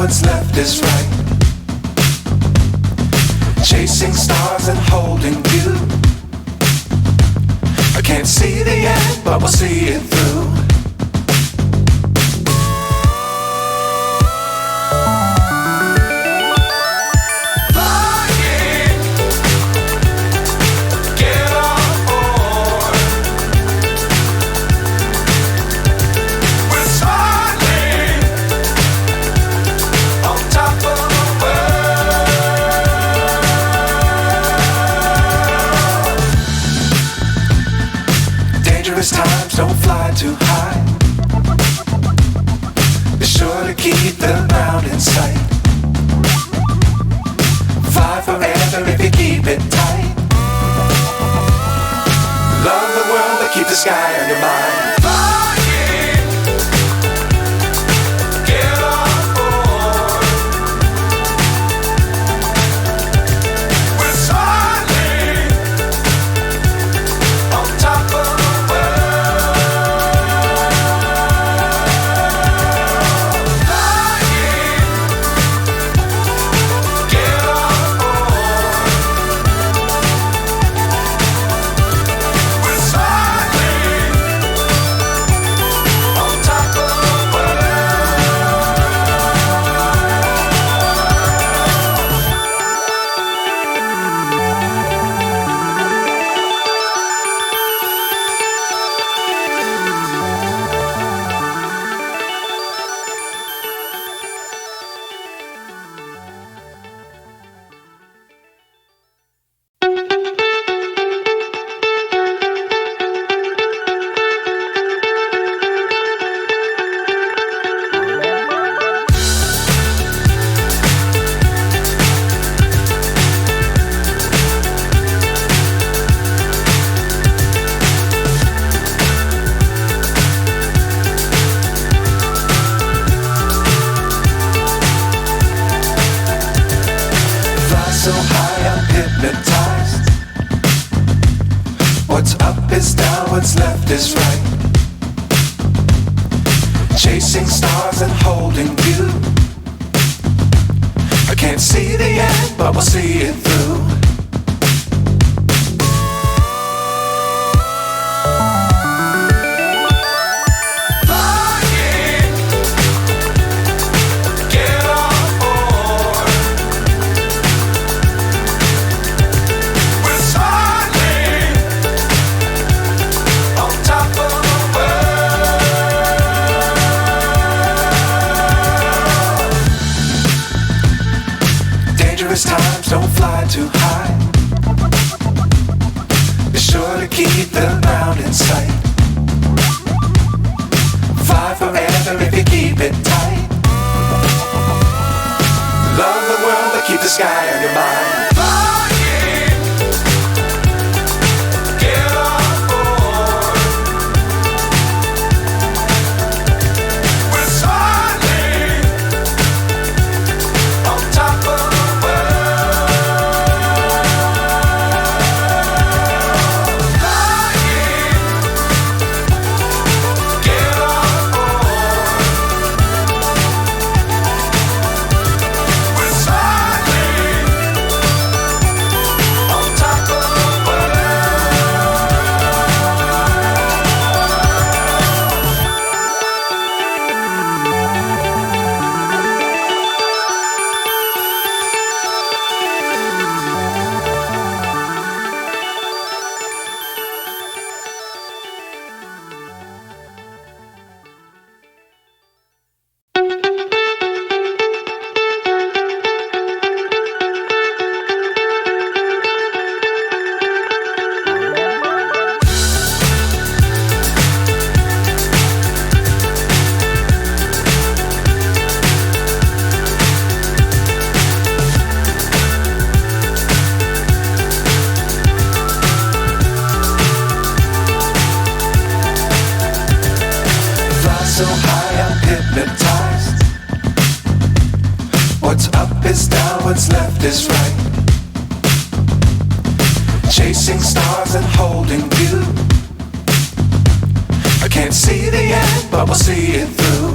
what's left is right. Chasing stars and holding you. I can't see the end, but we'll see it through. Times don't fly too high. Be sure to keep the ground in sight. Fly forever if you keep it tight. Love the world but keep the sky on your mind. So high I'm hypnotized. What's up is down, what's left is right. Chasing stars and holding you. I can't see the end, but we'll see it through. Times don't fly too high. Be sure to keep the ground in sight. Fly forever if you keep it tight. Love the world but keep the sky on your mind. So high I'm hypnotized. What's up is down, what's left is right. Chasing stars and holding you. I can't see the end, but we'll see it through.